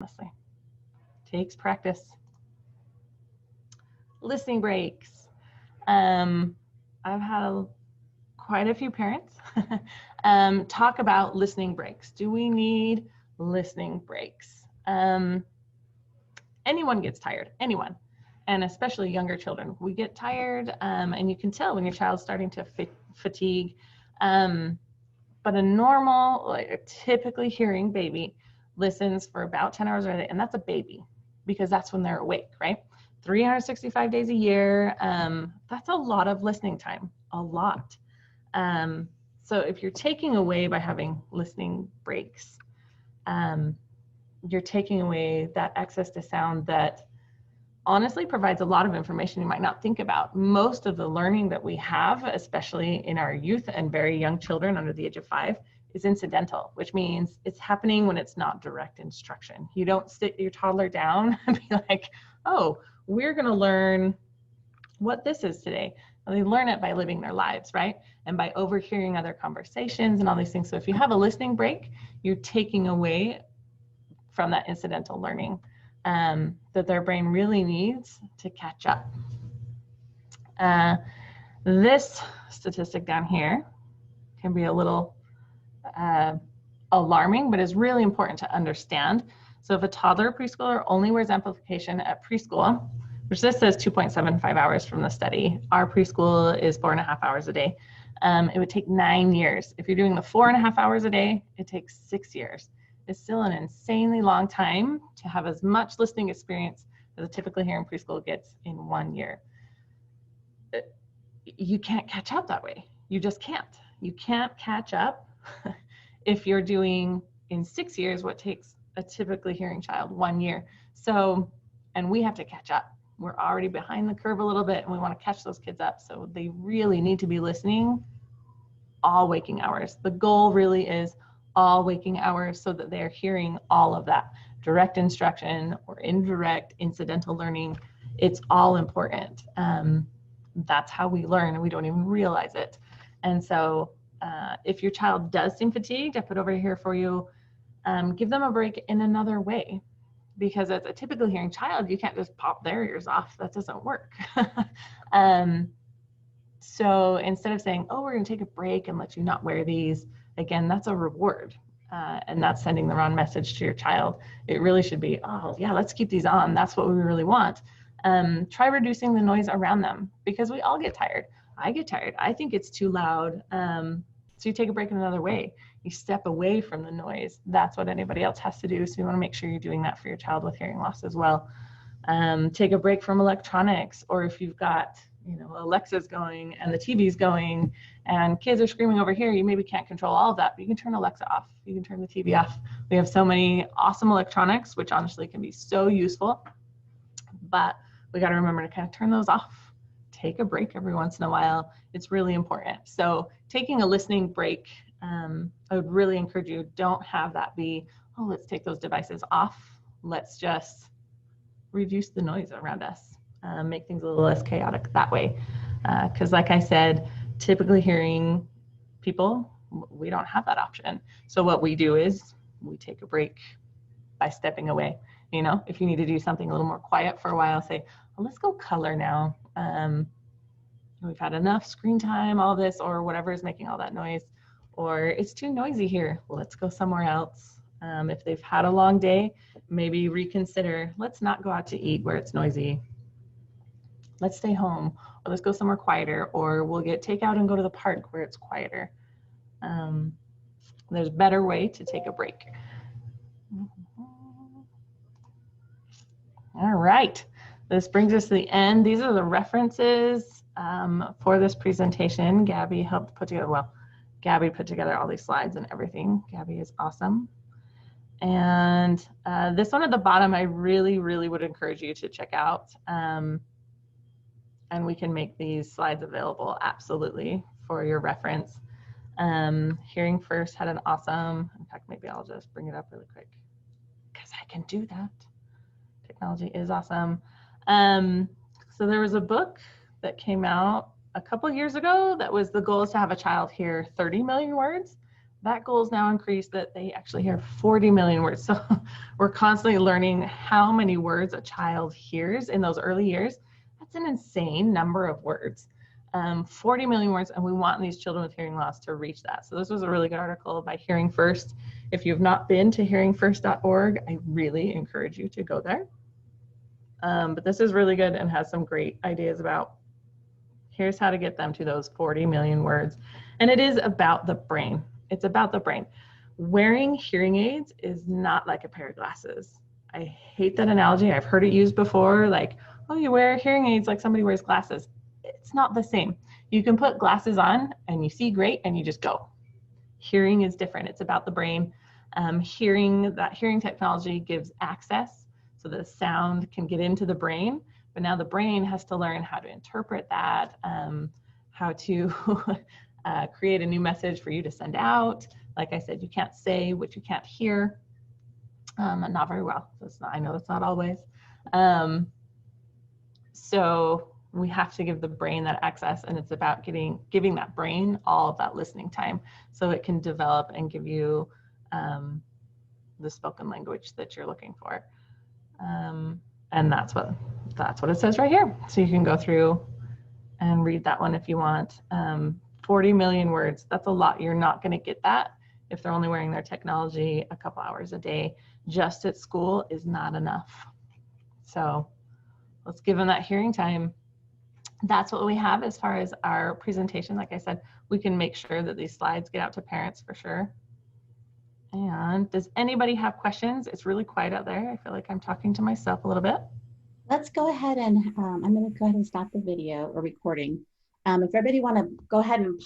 honestly. Takes practice. Listening breaks. I've had quite a few parents talk about listening breaks. Do we need listening breaks? Anyone gets tired, anyone, and especially younger children. We get tired, and you can tell when your child's starting to fatigue. But a normal, like a typically hearing baby listens for about 10 hours a day, and that's a baby because that's when they're awake, right? 365 days a year, that's a lot of listening time, a lot. So if you're taking away by having listening breaks, you're taking away that access to sound that honestly provides a lot of information you might not think about. Most of the learning that we have, especially in our youth and very young children under the age of 5, is incidental, which means it's happening when it's not direct instruction. You don't sit your toddler down and be like, oh, we're going to learn what this is today. Well, they learn it by living their lives, right? And by overhearing other conversations and all these things. So if you have a listening break, you're taking away from that incidental learning that their brain really needs to catch up. This statistic down here can be a little alarming, but is really important to understand. So if a toddler or preschooler only wears amplification at preschool, which this says 2.75 hours from the study, our preschool is 4.5 hours a day. It would take 9 years. If you're doing the 4.5 hours a day, it takes 6 years. It's still an insanely long time to have as much listening experience as a typically hearing preschool gets in 1 year. You can't catch up that way. You just can't. You can't catch up if you're doing in 6 years what takes a typically hearing child 1 year. So, and we have to catch up. We're already behind the curve a little bit and we want to catch those kids up. So they really need to be listening all waking hours. The goal really is all waking hours so that they're hearing all of that direct instruction or indirect incidental learning. It's all important. That's how we learn and we don't even realize it. And so if your child does seem fatigued, I put over here for you, give them a break in another way. Because as a typical hearing child, you can't just pop their ears off. That doesn't work. So instead of saying, oh, we're going to take a break and let you not wear these, again, that's a reward. And that's sending the wrong message to your child. It really should be, oh, yeah, let's keep these on. That's what we really want. Try reducing the noise around them because we all get tired. I get tired. I think it's too loud. So you take a break in another way. You step away from the noise. That's what anybody else has to do. So you want to make sure you're doing that for your child with hearing loss as well. Take a break from electronics, or if you've got, Alexa's going and the TV's going and kids are screaming over here, you maybe can't control all of that, but you can turn Alexa off. You can turn the TV off. We have so many awesome electronics, which honestly can be so useful, but we got to remember to kind of turn those off. Take a break every once in a while. It's really important. So taking a listening break, I would really encourage you, don't have that be, oh, let's take those devices off. Let's just reduce the noise around us, make things a little less chaotic that way. Because like I said, typically hearing people, we don't have that option. So what we do is we take a break by stepping away. If you need to do something a little more quiet for a while, say, well, let's go color now. We've had enough screen time, all this, or whatever is making all that noise, or it's too noisy here. Well, let's go somewhere else. If they've had a long day, maybe reconsider, let's not go out to eat where it's noisy. Let's stay home, or let's go somewhere quieter, or we'll get takeout and go to the park where it's quieter. There's a better way to take a break. All right, this brings us to the end. These are the references for this presentation. Gabby helped put together, Gabby put together all these slides and everything. Gabby is awesome. And this one at the bottom, I really, really would encourage you to check out. And we can make these slides available absolutely for your reference. Hearing First had an awesome, in fact, maybe I'll just bring it up really quick because I can do that. Technology is awesome. So there was a book that came out a couple years ago that was the goal is to have a child hear 30 million words that goal is now increased that they actually hear 40 million words. So we're constantly learning how many words a child hears in those early years. That's an insane number of words. 40 million words, and we want these children with hearing loss to reach that. So this was a really good article by Hearing First. If you've not been to hearingfirst.org, I really encourage you to go there. But this is really good and has some great ideas about here's how to get them to those 40 million words. And it is about the brain. It's about the brain. Wearing hearing aids is not like a pair of glasses. I hate that analogy. I've heard it used before, like, oh, you wear hearing aids like somebody wears glasses. It's not the same. You can put glasses on and you see great and you just go. Hearing is different. It's about the brain. Hearing technology gives access so the sound can get into the brain, but now the brain has to learn how to interpret that, how to create a new message for you to send out. Like I said, you can't say what you can't hear, not very well. I know that's not always. So we have to give the brain that access, and it's about giving that brain all of that listening time so it can develop and give you the spoken language that you're looking for. And that's what it says right here. So you can go through and read that one if you want. 40 million words, that's a lot. You're not going to get that if they're only wearing their technology a couple hours a day. Just at school is not enough. So let's give them that hearing time. That's what we have as far as our presentation. Like I said, we can make sure that these slides get out to parents for sure. And does anybody have questions? It's really quiet out there. I feel like I'm talking to myself a little bit. Let's go ahead and I'm going to go ahead and stop the video or recording. If everybody want to go ahead and